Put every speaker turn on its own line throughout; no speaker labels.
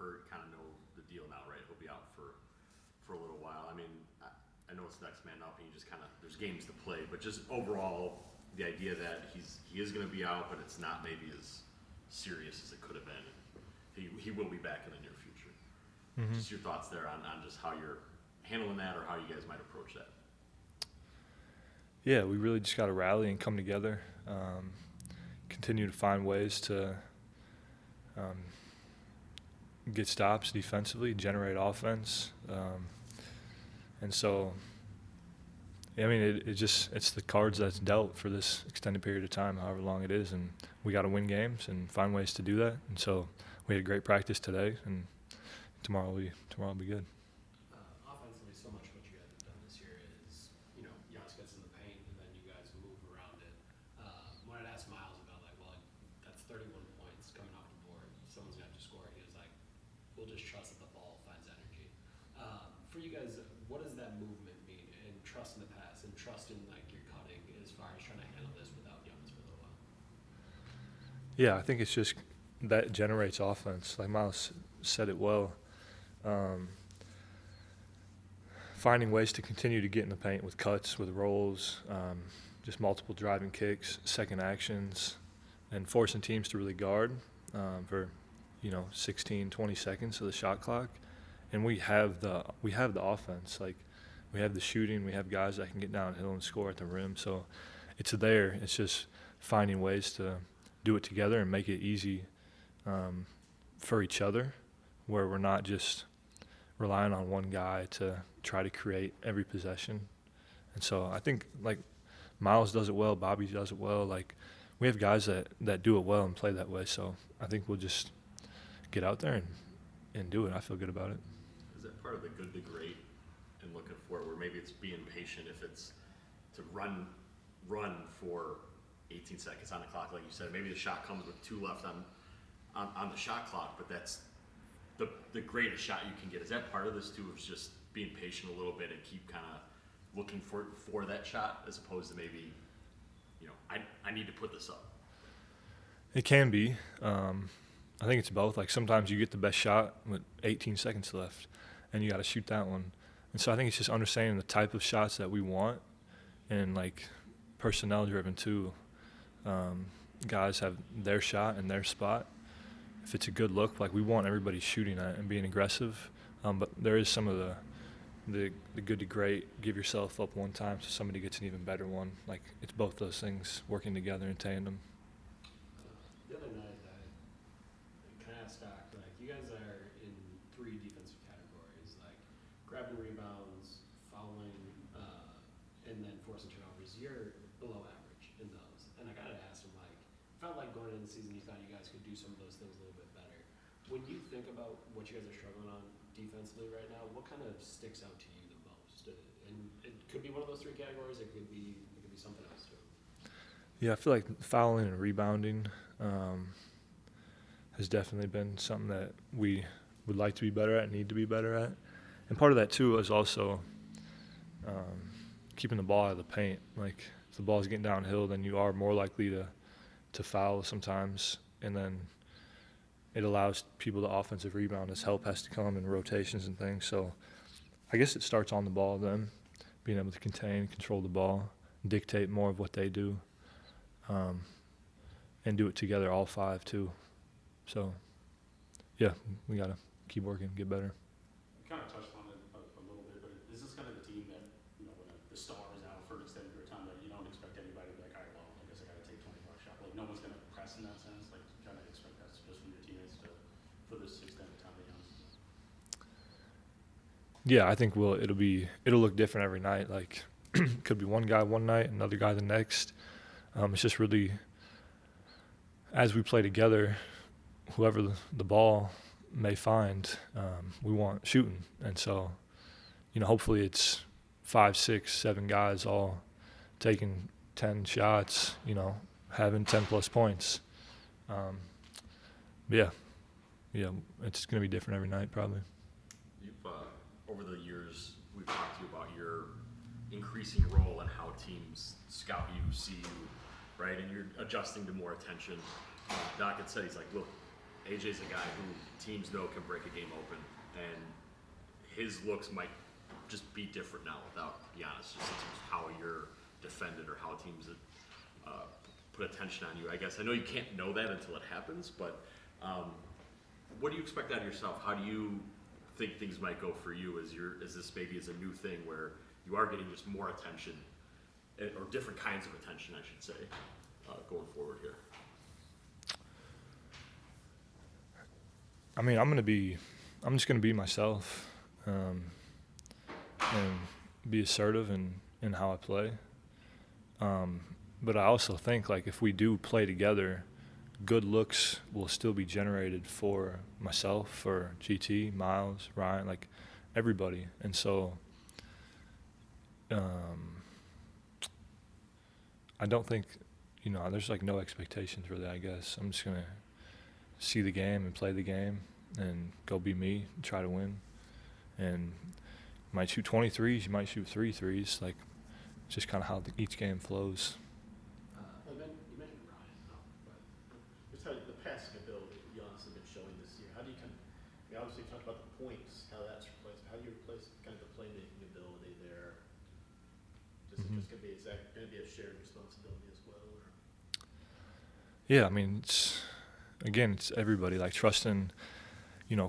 hurt, kind of know the deal now, right? He'll be out for a little while. I mean, I know it's next man up, and you just kind of there's games to play, but just overall, the idea that he is going to be out, but it's not maybe as serious as it could have been. He will be back in the near future. Mm-hmm. Just your thoughts there on just how you're handling that, or how you guys might approach that.
Yeah, we really just got to rally and come together, continue to find ways to get stops defensively, generate offense. And so, I mean, it's the cards that's dealt for this extended period of time, however long it is, and we got to win games and find ways to do that. And so we had a great practice today, and tomorrow will be good.
Offensively, so much what you guys have done this year is, Giannis gets in the paint and then you guys move around it. When I'd asked Miles about, that's 31 points coming off the board, someone's going to have to score, he was like, we'll just trust that the ball finds energy. For you guys, what does that movement mean, and trust in the pass, and trust in, your cutting as far as trying to handle this without Giannis for a little while?
Yeah, I think it's just that generates offense. Like Miles said it well. Finding ways to continue to get in the paint with cuts, with rolls, just multiple driving kicks, second actions, and forcing teams to really guard for 16, 20 seconds of the shot clock. And we have the offense. We have the shooting. We have guys that can get downhill and score at the rim. So it's there. It's just finding ways to do it together and make it easy for each other, where we're not just relying on one guy to try to create every possession. And so I think Miles does it well, Bobby does it well. We have guys that do it well and play that way. So I think we'll just get out there and do it. I feel good about it.
Is that part of the good to great and looking for it, where maybe it's being patient, if it's to run for 18 seconds on the clock, like you said, maybe the shot comes with 2 left on the shot clock, but that's the greatest shot you can get. Is that part of this too, of just being patient a little bit and keep kind of looking for that shot, as opposed to maybe, I need to put this up?
It can be. I think it's both. Sometimes you get the best shot with 18 seconds left, and you got to shoot that one. And so I think it's just understanding the type of shots that we want, and personnel driven too. Guys have their shot and their spot. If it's a good look, we want everybody shooting at it and being aggressive. But there is some of the good to great. Give yourself up one time so somebody gets an even better one. It's both those things working together in tandem.
The other night, I kind of stacked. You guys are in 3 defensive categories, grabbing rebounds, fouling, and then forcing turnovers. You're below average in those. And I got to ask him, felt like going into the season you thought you guys could do some of those things a little bit better. When you think about what you guys are struggling on defensively right now, what kind of sticks out to you the most? And it could be one of those 3 categories. It could be something else too.
Yeah, I feel like fouling and rebounding has definitely been something that we would like to be better at and need to be better at. And part of that too is also keeping the ball out of the paint. If the ball is getting downhill, then you are more likely to foul sometimes, and then it allows people to offensive rebound as help has to come in rotations and things. So I guess it starts on the ball then, being able to contain, control the ball, dictate more of what they do, and do it together, all 5 too. So, yeah, we got to keep working, get better.
You kind of touched on it a little bit, but is this kind of the team that, when the star is out for an extended period of time, that you don't expect anybody to be all right, well, I guess I got to take 20 bucks shot. No one's going to press in that sense. You kind of expect that just from your teammates for this extended time of Giannis.
Yeah, I think it'll look different every night. Could be one guy one night, another guy the next. It's just really, as we play together, whoever the ball may find, we want shooting. And so, hopefully it's 5, 6, 7 guys all taking 10 shots, having 10-plus points. Yeah, it's going to be different every night probably.
You've, over the years, we've talked to you about your increasing role and how teams scout you, see you, right? And you're adjusting to more attention. Doc had said, he's like, look, AJ's a guy who teams know can break a game open, and his looks might just be different now without Giannis, just in terms of how you're defended or how teams put attention on you. I guess I know you can't know that until it happens, but what do you expect out of yourself? How do you think things might go for you as this maybe is a new thing where you are getting just more attention, or different kinds of attention, I should say, going forward here?
I mean, I'm just gonna be myself, and be assertive in how I play. But I also think, like, if we do play together, good looks will still be generated for myself, for GT, Miles, Ryan, like everybody. And so I don't think, there's like no expectations really, I guess. I'm just going to see the game and play the game and go be me and try to win. And you might shoot 20 threes, you might shoot 3 threes. Like, it's just kind of how each game flows.
You mentioned Ryan, but
Just how the passing ability Giannis has been showing this year. How do you we obviously talked about the points, how that's replaced. How do you replace kind of the playmaking ability there? Is that going to be a shared responsibility as well? Or?
Yeah, I mean, it's everybody, like trusting,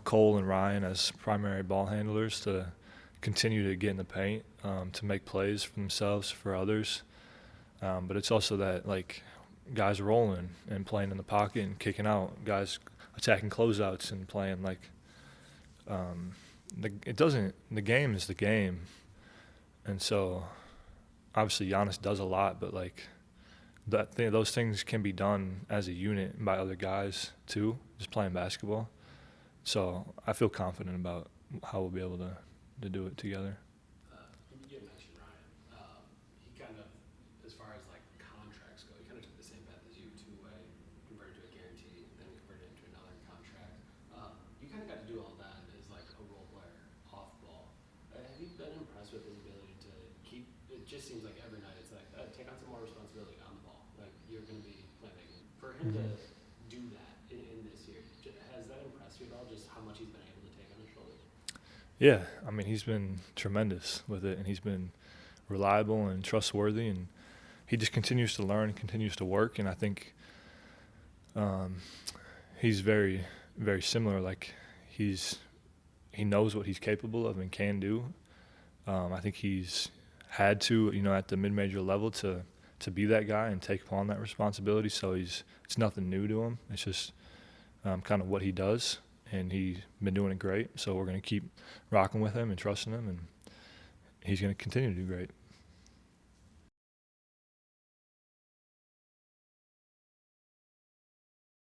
Cole and Ryan as primary ball handlers to continue to get in the paint, to make plays for themselves, for others. But it's also that, like, guys rolling and playing in the pocket and kicking out, guys attacking closeouts and playing, like, the game is the game. And so obviously Giannis does a lot, but, like, those things can be done as a unit by other guys too, just playing basketball. So I feel confident about how we'll be able to do it together.
you mentioned Ryan. He kind of, as far as like contracts go, he kind of took the same path as you, two-way, converted to a guarantee, then converted into another contract. You kind of got to do all that as like a role player off ball. Have you been impressed with his ability to keep? It just seems like every night it's like take on some more responsibility on the ball. Like, you're going to be playmaking. For him to do that in this year, has that impressed you at all? Just how much he's been able to take on his shoulders?
Yeah, I mean, he's been tremendous with it, and he's been reliable and trustworthy, and he just continues to learn and continues to work. And I think he's very, very similar. Like, he knows what he's capable of and can do. I think he's had to, at the mid-major level to be that guy and take upon that responsibility. So it's nothing new to him. It's just kind of what he does, and he's been doing it great. So we're going to keep rocking with him and trusting him, and he's going to continue to do great.